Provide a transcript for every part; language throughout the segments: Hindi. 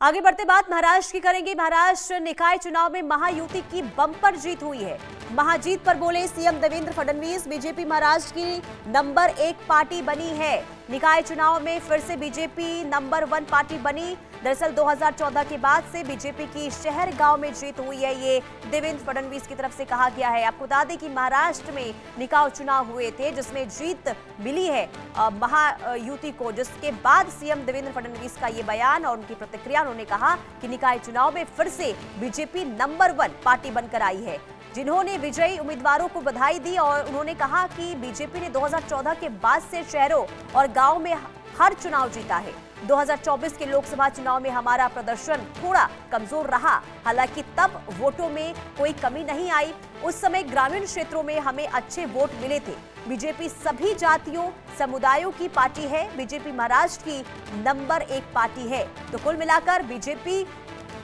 आगे बढ़ते बात महाराष्ट्र की करेंगे। महाराष्ट्र निकाय चुनाव में महायुति की बम्पर जीत हुई है। महाजीत पर बोले सीएम देवेंद्र फडणवीस, बीजेपी महाराष्ट्र की नंबर 1 पार्टी बनी है। निकाय चुनाव में फिर से बीजेपी नंबर 1 पार्टी बनी। दरअसल 2014 के बाद से बीजेपी की शहर गांव में जीत हुई है, ये देवेंद्र फडणवीस की तरफ से कहा गया है। आपको बता दें कि महाराष्ट्र में निकाय चुनाव हुए थे जिसमें जीत मिली है महायुति को, जिसके बाद सीएम देवेंद्र फडणवीस का ये बयान और उनकी प्रतिक्रिया। उन्होंने कहा कि निकाय चुनाव में फिर से बीजेपी नंबर 1 पार्टी बनकर आई है, जिन्होंने विजयी उम्मीदवारों को बधाई दी। और उन्होंने कहा कि बीजेपी ने 2014 के बाद से शहरों और गांव में हर चुनाव जीता है। 2024 के लोकसभा चुनाव में हमारा प्रदर्शन थोड़ा कमजोर रहा, हालांकि तब वोटों में कोई कमी नहीं आई। उस समय ग्रामीण क्षेत्रों में हमें अच्छे वोट मिले थे। बीजेपी सभी जातियों समुदायों की पार्टी है। बीजेपी महाराष्ट्र की नंबर 1 पार्टी है। तो कुल मिलाकर बीजेपी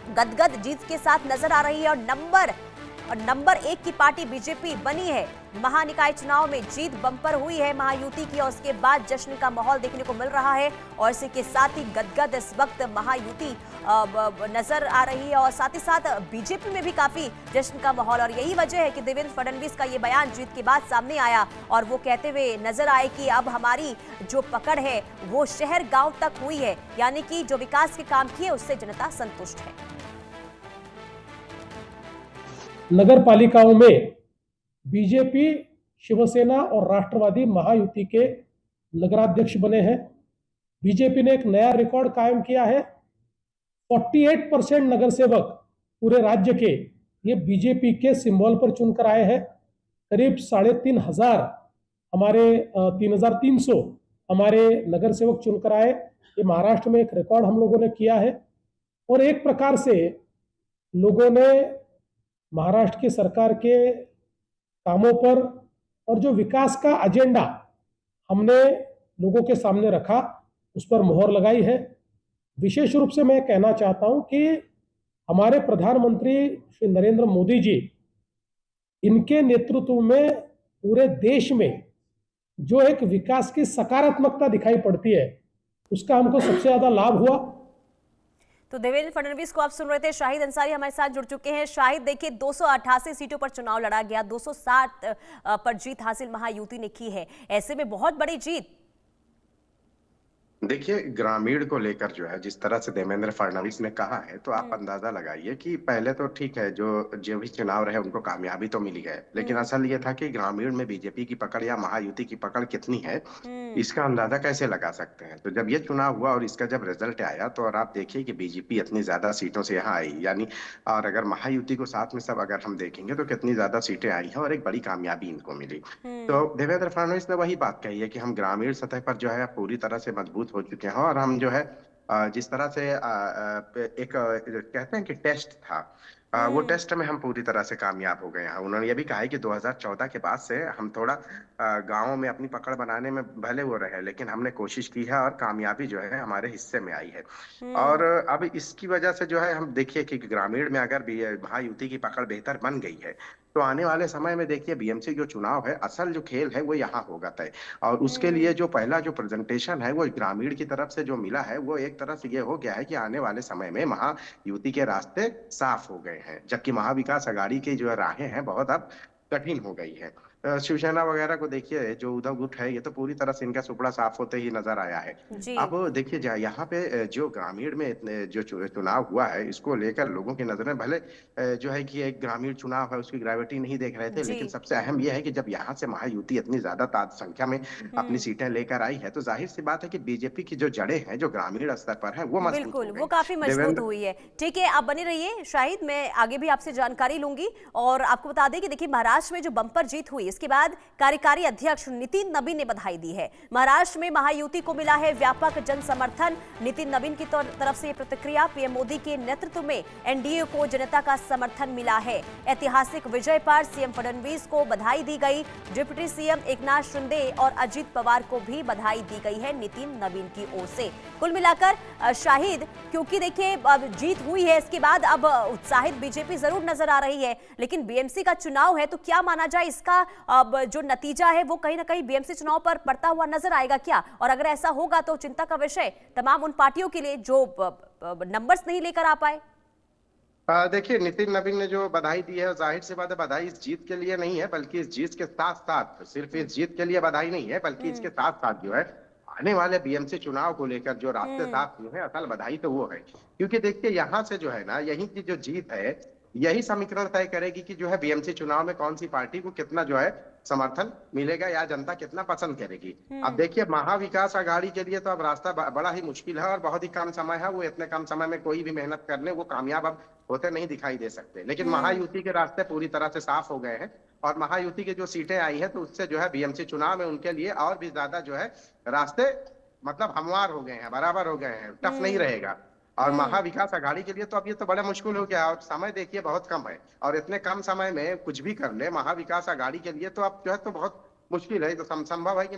गदगद जीत के साथ नजर आ रही है और नंबर 1 की पार्टी बीजेपी बनी है। महानिकाय चुनाव में जीत बम्पर हुई है महायुति की और उसके बाद जश्न का माहौल देखने को मिल रहा है। और इसी के साथ ही गदगद इस वक्त महायुति नजर आ रही है और साथ ही साथ बीजेपी में भी काफी जश्न का माहौल। और यही वजह है कि देवेंद्र फडणवीस का ये बयान जीत के बाद सामने आया और वो कहते हुए नजर आए कि अब हमारी जो पकड़ है वो शहर गांव तक हुई है, यानी कि जो विकास के काम किए उससे जनता संतुष्ट है। नगर पालिकाओं में बीजेपी, शिवसेना और राष्ट्रवादी महायुति के नगराध्यक्ष बने हैं। बीजेपी ने एक नया रिकॉर्ड कायम किया है। 48% नगर सेवक पूरे राज्य के ये बीजेपी के सिंबल पर चुनकर आए हैं। करीब 3,500 हमारे 3,300 हमारे नगर सेवक चुनकर आए। ये महाराष्ट्र में एक रिकॉर्ड हम लोगों ने किया है। और एक प्रकार से लोगों ने महाराष्ट्र की सरकार के कामों पर और जो विकास का एजेंडा हमने लोगों के सामने रखा उस पर मोहर लगाई है। विशेष रूप से मैं कहना चाहता हूं कि हमारे प्रधानमंत्री श्री नरेंद्र मोदी जी, इनके नेतृत्व में पूरे देश में जो एक विकास की सकारात्मकता दिखाई पड़ती है उसका हमको सबसे ज्यादा लाभ हुआ। तो देवेंद्र फडणवीस को आप सुन रहे थे। शाहिद अंसारी हमारे साथ जुड़ चुके हैं। शाहिद, देखिए 288 सीटों पर चुनाव लड़ा गया, 207 पर जीत हासिल महायुति ने की है। ऐसे में बहुत बड़ी जीत। देखिए, ग्रामीण को लेकर जो है जिस तरह से देवेंद्र फडणवीस ने कहा है, तो आप अंदाजा लगाइए कि पहले तो ठीक है, जो भी चुनाव रहे उनको कामयाबी तो मिली है, लेकिन असल ये था कि ग्रामीण में बीजेपी की पकड़ या महायुति की पकड़ कितनी है इसका अंदाजा कैसे लगा सकते हैं। तो जब ये चुनाव हुआ और इसका जब रिजल्ट आया तो और आप देखिए कि बीजेपी इतनी ज्यादा सीटों से यहाँ आई, यानी और अगर महायुति को साथ में सब अगर हम देखेंगे तो कितनी ज्यादा सीटें आई हैं और एक बड़ी कामयाबी इनको मिली। तो देवेंद्र फडणवीस ने वही बात कही है कि हम ग्रामीण सतह पर जो है पूरी तरह से मजबूत हो चुके हैं और हम जो है जिस तरह से एक कहते हैं कि टेस्ट था, वो टेस्ट में हम पूरी तरह से कामयाब हो गए हैं। उन्होंने ये भी कहा है कि 2014 के बाद से हम थोड़ा गांवों में अपनी पकड़ बनाने में भले वो रहे, लेकिन हमने कोशिश की है और कामयाबी जो है हमारे हिस्से में आई है। और अब इसकी वजह से जो है हम देखिए कि ग्रामीण में अगर महायुति की पकड़ बेहतर बन गई है तो आने वाले समय में देखिए बीएमसी जो चुनाव है, असल जो खेल है वो यहाँ होगा तय। और उसके लिए जो पहला जो प्रेजेंटेशन है वो ग्रामीण की तरफ से जो मिला है वो एक तरह से ये हो गया है कि आने वाले समय में महायुति के रास्ते साफ हो गए हैं, जबकि महाविकास अघाड़ी की जो राहें हैं बहुत अब कठिन हो गई है। शिवसेना वगैरह को देखिए, जो उद्धव गुट है ये तो पूरी तरह से इनका सुपड़ा साफ होते ही नजर आया है। अब देखिए यहाँ पे जो ग्रामीण में जो चुनाव हुआ है इसको लेकर लोगों की नजर में भले जो है कि एक ग्रामीण चुनाव है उसकी ग्रेविटी नहीं देख रहे थे, लेकिन सबसे अहम यह है कि जब यहाँ से महायुति इतनी ज्यादा संख्या में अपनी सीटें लेकर आई है तो जाहिर सी बात है कि बीजेपी की जो जड़ें हैं जो ग्रामीण स्तर पर है वो मजबूत हो गई, वो काफी मजबूत हुई है। ठीक है, आप बने रहिए शाहिद, मैं आगे भी आपसे जानकारी लूंगी। और आपको बता दें कि देखिए महाराष्ट्र में जो बंपर जीत हुई इसके बाद कार्यकारी अध्यक्ष नितिन नबीन ने बधाई दी है। महाराष्ट्र में महायुति को मिला है व्यापक जन समर्थन। नितिन नबीन की तरफ से प्रतिक्रिया, पीएम मोदी के नेतृत्व में एनडीए को जनता का समर्थन मिला है। ऐतिहासिक विजय पर सीएम फडणवीस को बधाई दी गई। डिप्टी सीएम एकनाथ शिंदे और अजित पवार को भी बधाई दी गई है नितिन नबीन की ओर से। कुल मिलाकर शाहिद, क्योंकि देखिए अब जीत हुई है इसके बाद अब उत्साहित बीजेपी जरूर नजर आ रही है, लेकिन बीएमसी का चुनाव है तो क्या माना जाए इसका अब जो नतीजा है वो कहीं ना कहीं बीएमसी चुनाव पर पड़ता हुआ नजर आएगा क्या? और अगर ऐसा होगा तो चिंता का विषय तमाम उन पार्टियों के लिए जो नंबर्स नहीं लेकर आ पाए। देखिए, नितिन नवीन ने जो बधाई दी है, जाहिर सी बात है बधाई इस जीत के लिए नहीं है, बल्कि इस जीत के साथ साथ, सिर्फ इस जीत के लिए बधाई नहीं है, बल्कि इसके साथ साथ जो है आने वाले बीएमसी चुनाव को लेकर जो रास्ते साफ हुए हैं, असल बधाई तो वो है। क्योंकि देखिए, यहाँ से जो है ना, यही की जो जीत है, यही समीकरण तय करेगी कि जो है बीएमसी चुनाव में कौन सी पार्टी को कितना जो है समर्थन मिलेगा या जनता कितना पसंद करेगी। अब देखिए, महाविकास आघाड़ी के लिए तो अब रास्ता बड़ा ही मुश्किल है और बहुत ही कम समय है। वो इतने कम समय में कोई भी मेहनत कर ले, वो कामयाब अब होते नहीं दिखाई दे सकते। लेकिन महायुति के रास्ते पूरी तरह से साफ हो गए हैं और महायुति की जो सीटें आई हैं, तो उससे जो है बीएमसी चुनाव में उनके लिए और भी ज्यादा जो है रास्ते मतलब हमवार हो गए हैं, बराबर हो गए हैं, टफ नहीं रहेगा। और महाविकास आघाड़ी के लिए तो अब ये तो बड़ा मुश्किल हो गया और समय देखिए बहुत कम है और इतने कम समय में कुछ भी कर ले महाविकास आघाड़ी के लिए तो अब जो है तो बहुत मुश्किल है। तो संभव है कि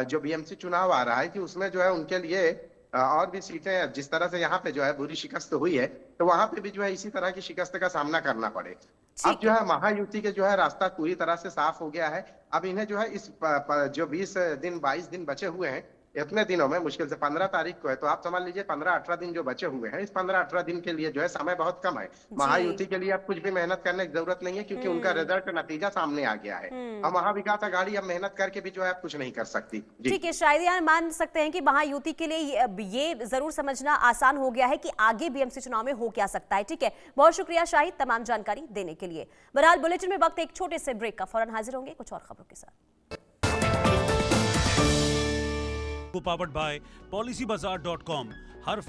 जो बीएमसी चुनाव आ रहा है कि उसमें जो है उनके लिए और भी सीटें, जिस तरह से यहाँ पे जो है बुरी शिकस्त हुई है, तो वहां पे भी जो है इसी तरह की शिकस्त का सामना करना पड़े। अब जो है महायुति के जो है रास्ता पूरी तरह से साफ हो गया है। अब इन्हें जो है इस जो 20 दिन 22 दिन बचे हुए हैं, इतने दिनों में मुश्किल से 15 तारीख को है, तो आप समझ लीजिए 15-18 दिन जो बचे हुए हैं, इस 15-18 दिन के लिए जो है समय बहुत कम है। महायुति के लिए अब कुछ भी मेहनत करने की जरूरत नहीं है क्योंकि उनका रिजल्ट नतीजा सामने आ गया है। और महाविकास आघाड़ी अब मेहनत करके भी जो है कुछ नहीं कर सकती। ठीक है, शायद यहाँ मान सकते हैं कि महायुति के लिए ये जरूर समझना आसान हो गया है कि आगे बीएमसी चुनाव में हो क्या सकता है। ठीक है, बहुत शुक्रिया शाहिद तमाम जानकारी देने के लिए। बहरहाल बुलेटिन में वक्त एक छोटे से ब्रेक का, फौरन हाजिर होंगे कुछ और खबरों के साथ। Powered by PolicyBazaar.com। हर